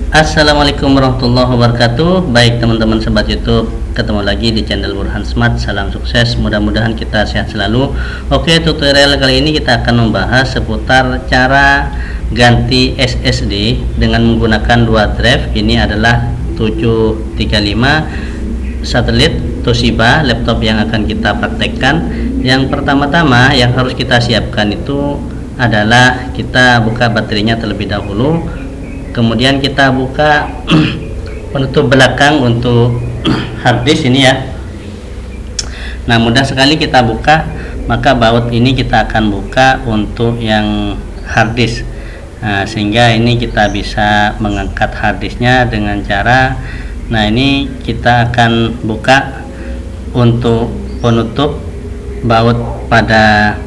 Assalamualaikum warahmatullahi wabarakatuh. Baik teman-teman sobat YouTube, ketemu lagi di channel Burhan Smart. Salam sukses, mudah-mudahan kita sehat selalu. Oke, tutorial kali ini kita akan membahas seputar cara ganti SSD dengan menggunakan dua drive. Ini adalah 735 satelit Toshiba laptop yang akan kita praktekkan. Yang pertama-tama yang harus kita siapkan itu adalah kita buka baterainya terlebih dahulu. Kemudian kita buka penutup belakang untuk harddisk ini ya. Nah, mudah sekali kita buka. Maka baut ini kita akan buka untuk yang harddisk. Nah, sehingga ini kita bisa mengangkat harddisknya dengan cara, nah ini kita akan buka untuk penutup baut pada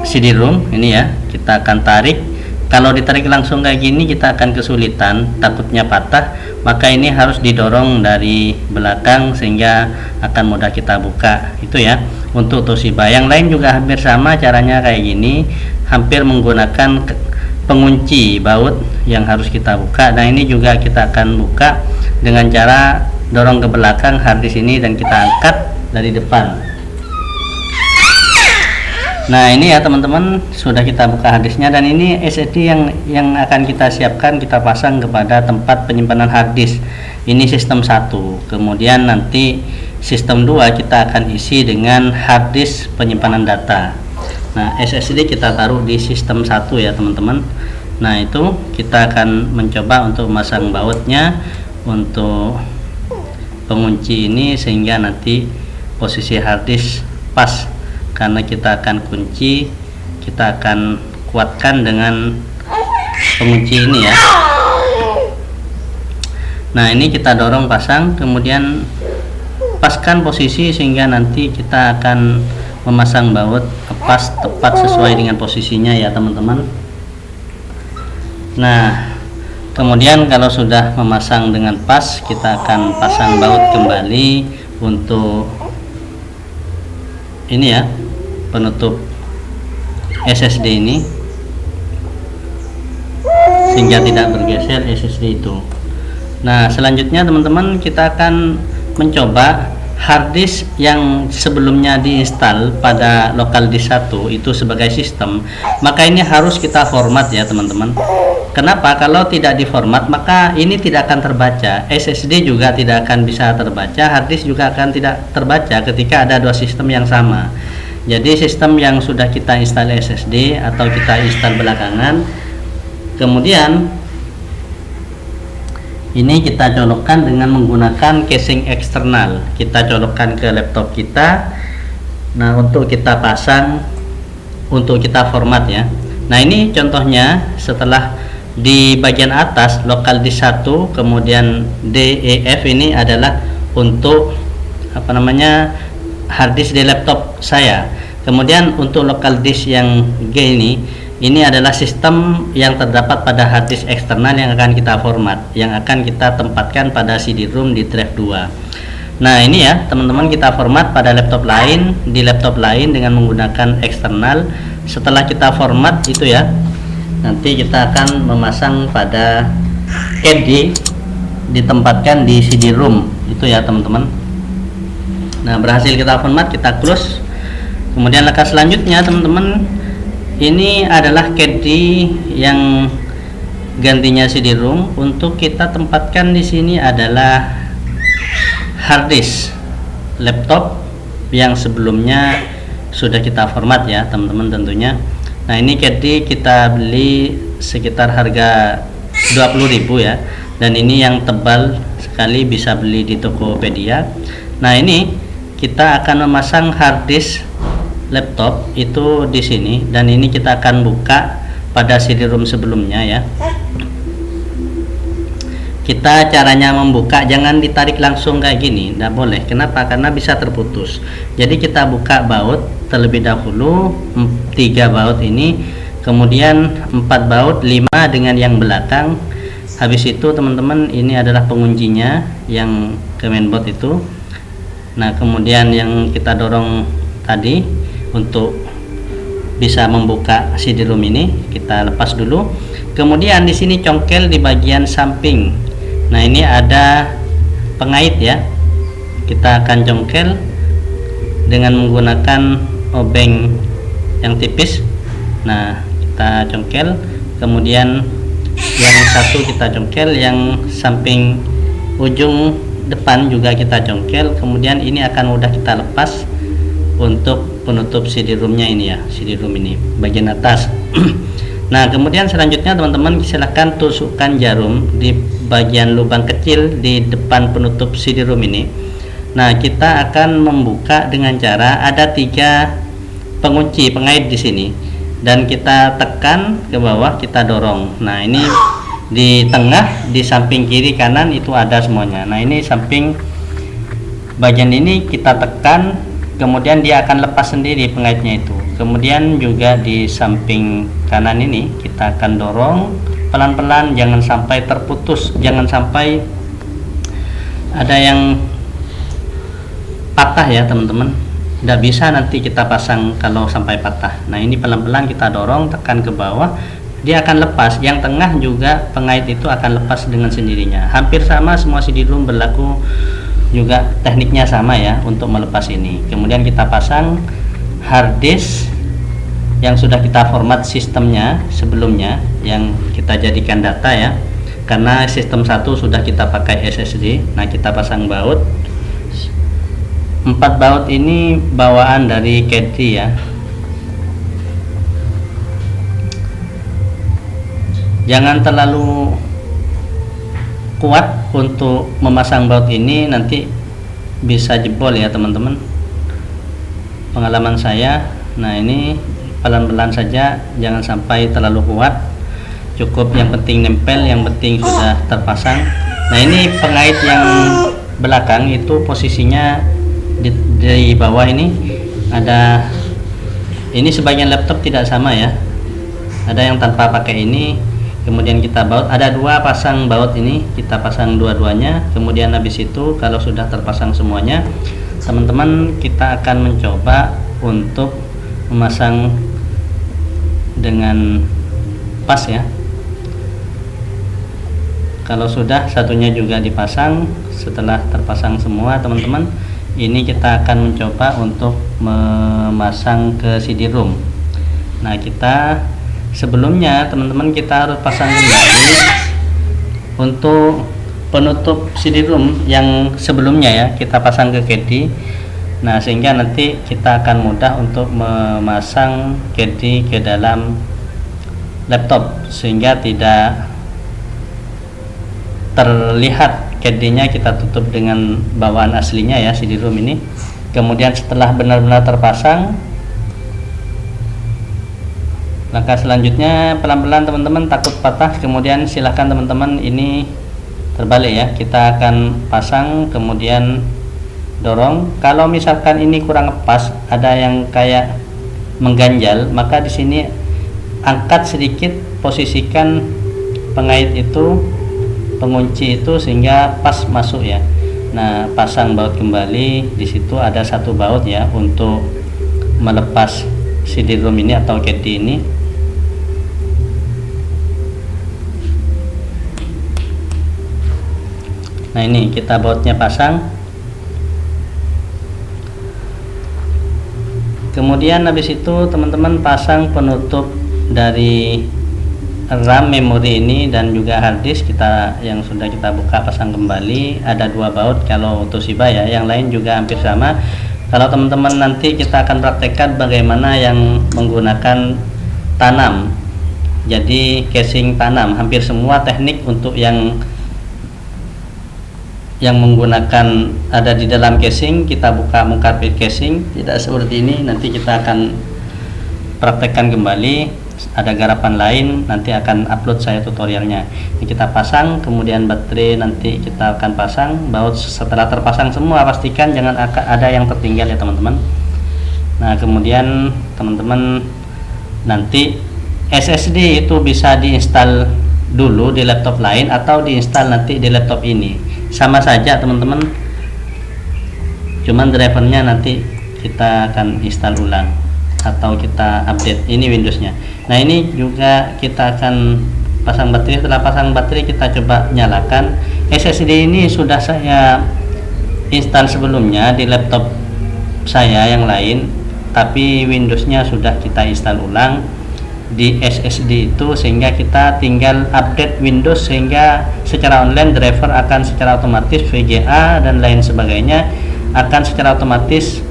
CD-ROM ini ya. Kita akan tarik. Kalau ditarik langsung kayak gini kita akan kesulitan, takutnya patah. Maka ini harus didorong dari belakang sehingga akan mudah kita buka. Itu ya untuk Toshiba. Yang lain juga hampir sama caranya kayak gini, hampir menggunakan pengunci baut yang harus kita buka. Nah, ini juga kita akan buka dengan cara dorong ke belakang harddisk ini dan kita angkat dari depan. Nah, ini ya teman-teman, sudah kita buka harddisknya dan ini SSD yang akan kita siapkan, kita pasang kepada tempat penyimpanan harddisk. Ini sistem 1. Kemudian nanti sistem 2 kita akan isi dengan harddisk penyimpanan data. Nah, SSD kita taruh di sistem 1 ya teman-teman. Nah, itu kita akan mencoba untuk memasang bautnya untuk pengunci ini sehingga nanti posisi harddisk pas. Karena kita akan kunci, kita akan kuatkan dengan pengunci ini ya. Nah, ini kita dorong pasang, kemudian paskan posisi sehingga nanti kita akan memasang baut pas tepat sesuai dengan posisinya ya teman-teman. Nah, kemudian kalau sudah memasang dengan pas, kita akan pasang baut kembali untuk ini ya, penutup SSD ini sehingga tidak bergeser SSD itu. Nah, selanjutnya teman-teman kita akan mencoba harddisk yang sebelumnya diinstal pada local disk 1 itu sebagai sistem. Maka ini harus kita format ya teman-teman. Kenapa? Kalau tidak diformat maka ini tidak akan terbaca, SSD juga tidak akan bisa terbaca, harddisk juga akan tidak terbaca ketika ada dua sistem yang sama. Jadi sistem yang sudah kita install SSD atau kita install belakangan, kemudian ini kita colokkan dengan menggunakan casing eksternal, kita colokkan ke laptop kita. Nah, untuk kita pasang, untuk kita format ya. Nah, ini contohnya setelah di bagian atas local disk 1, kemudian DEF ini adalah untuk apa namanya harddisk di laptop saya. Kemudian untuk local disk yang G ini adalah sistem yang terdapat pada harddisk eksternal yang akan kita format, yang akan kita tempatkan pada CD-ROM di drive 2. Nah, ini ya teman-teman, kita format pada laptop lain, di laptop lain dengan menggunakan eksternal. Setelah kita format itu ya, nanti kita akan memasang pada CD, ditempatkan di CD-ROM itu ya teman-teman. Nah, berhasil kita format, kita close. Kemudian langkah selanjutnya teman-teman, ini adalah CD yang gantinya CD-ROM. Untuk kita tempatkan di sini adalah harddisk laptop yang sebelumnya sudah kita format ya teman-teman tentunya. Nah, ini CD kita beli sekitar harga 20.000 ya, dan ini yang tebal sekali, bisa beli di Tokopedia. Nah, ini kita akan memasang harddisk laptop itu di sini, dan ini kita akan buka pada CD-ROM sebelumnya ya. Kita caranya membuka jangan ditarik langsung kayak gini, tidak boleh. Kenapa? Karena bisa terputus. Jadi kita buka baut terlebih dahulu, 3 baut ini, kemudian 4 baut, 5 dengan yang belakang. Habis itu teman-teman, ini adalah penguncinya yang ke mainboard itu. Nah, kemudian yang kita dorong tadi untuk bisa membuka CD-ROM ini kita lepas dulu. Kemudian di sini congkel di bagian samping. Nah, ini ada pengait ya. Kita akan congkel dengan menggunakan obeng yang tipis. Nah, kita congkel, kemudian yang satu kita congkel, yang samping ujung depan juga kita congkel. Kemudian ini akan mudah kita lepas untuk penutup CD-ROM-nya ini ya, CD-ROM ini bagian atas. Nah, kemudian selanjutnya teman-teman silahkan tusukkan jarum di bagian lubang kecil di depan penutup CD-ROM ini. Nah, kita akan membuka dengan cara ada 3 pengunci pengait di sini, dan kita tekan ke bawah, kita dorong. Nah, ini di tengah, di samping kiri kanan itu ada semuanya. Nah, ini samping bagian ini kita tekan, kemudian dia akan lepas sendiri pengaitnya itu. Kemudian juga di samping kanan ini kita akan dorong pelan-pelan, jangan sampai terputus, jangan sampai ada yang patah ya teman-teman. Tidak bisa nanti kita pasang kalau sampai patah. Nah, ini pelan-pelan kita dorong, tekan ke bawah, dia akan lepas. Yang tengah juga pengait itu akan lepas dengan sendirinya. Hampir sama semua CD-ROM berlaku juga, tekniknya sama ya untuk melepas ini. Kemudian kita pasang hard disk yang sudah kita format sistemnya sebelumnya, yang kita jadikan data ya, karena sistem 1 sudah kita pakai SSD. Nah, kita pasang baut. 4 baut ini bawaan dari Caddy ya. Jangan terlalu kuat untuk memasang baut ini, nanti bisa jebol ya teman-teman, pengalaman saya. Nah, ini pelan-pelan saja, jangan sampai terlalu kuat, cukup yang penting nempel, yang penting sudah terpasang. Nah, ini pengait yang belakang itu posisinya di bawah ini ada, ini sebagian laptop tidak sama ya, ada yang tanpa pakai ini. Kemudian kita baut, ada 2 pasang baut ini, kita pasang dua-duanya. Kemudian habis itu kalau sudah terpasang semuanya, teman-teman kita akan mencoba untuk memasang dengan pas ya. Kalau sudah satunya juga dipasang, setelah terpasang semua teman-teman, ini kita akan mencoba untuk memasang ke CD-ROM. Nah, kita sebelumnya teman-teman kita harus pasang kembali untuk penutup CD-ROM yang sebelumnya ya, kita pasang ke Caddy. Nah, sehingga nanti kita akan mudah untuk memasang Caddy ke dalam laptop, sehingga tidak terlihat Caddy-nya, kita tutup dengan bawaan aslinya ya CD-ROM ini. Kemudian setelah benar-benar terpasang, langkah selanjutnya pelan-pelan teman-teman, takut patah. Kemudian silahkan teman-teman ini terbalik ya, kita akan pasang kemudian dorong. Kalau misalkan ini kurang pas, ada yang kayak mengganjal, maka di sini angkat sedikit, posisikan pengait itu, pengunci itu sehingga pas masuk ya. Nah, pasang baut kembali. Di situ ada 1 baut ya untuk melepas CD-ROM ini atau Caddy ini. Nah, ini kita bautnya pasang. Kemudian habis itu teman-teman pasang penutup dari RAM memori ini dan juga hard disk kita yang sudah kita buka, pasang kembali. Ada 2 baut kalau Toshiba ya, yang lain juga hampir sama. Kalau teman-teman nanti kita akan praktekkan bagaimana yang menggunakan tanam, jadi casing tanam. Hampir semua teknik untuk yang menggunakan ada di dalam casing, kita buka mengkarpet casing, tidak seperti ini. Nanti kita akan praktekkan kembali, ada garapan lain, nanti akan upload saya tutorialnya. Ini kita pasang, kemudian baterai nanti kita akan pasang. Baut setelah terpasang semua, pastikan jangan ada yang tertinggal ya teman-teman. Nah, kemudian teman-teman nanti SSD itu bisa diinstal dulu di laptop lain atau diinstal nanti di laptop ini, sama saja teman-teman, cuman drivernya nanti kita akan install ulang atau kita update. Ini Windowsnya. Nah, ini juga kita akan pasang baterai. Setelah pasang baterai kita coba nyalakan. SSD ini sudah saya install sebelumnya di laptop saya yang lain, tapi Windowsnya sudah kita install ulang di SSD itu, sehingga kita tinggal update Windows, sehingga secara online driver akan secara otomatis VGA dan lain sebagainya akan secara otomatis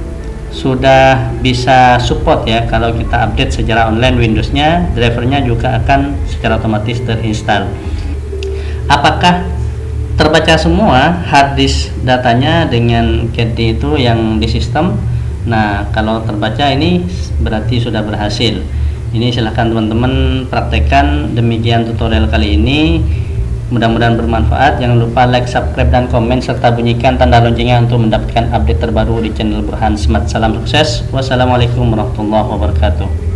sudah bisa support ya. Kalau kita update secara online Windowsnya, drivernya juga akan secara otomatis terinstall. Apakah terbaca semua hard disk datanya dengan CAD itu yang di sistem? Nah, kalau terbaca ini berarti sudah berhasil. Ini silahkan teman-teman praktekkan. Demikian tutorial kali ini, mudah-mudahan bermanfaat. Jangan lupa like, subscribe, dan komen, serta bunyikan tanda loncengnya untuk mendapatkan update terbaru di channel Burhan Smart. Salam sukses. Wassalamualaikum warahmatullahi wabarakatuh.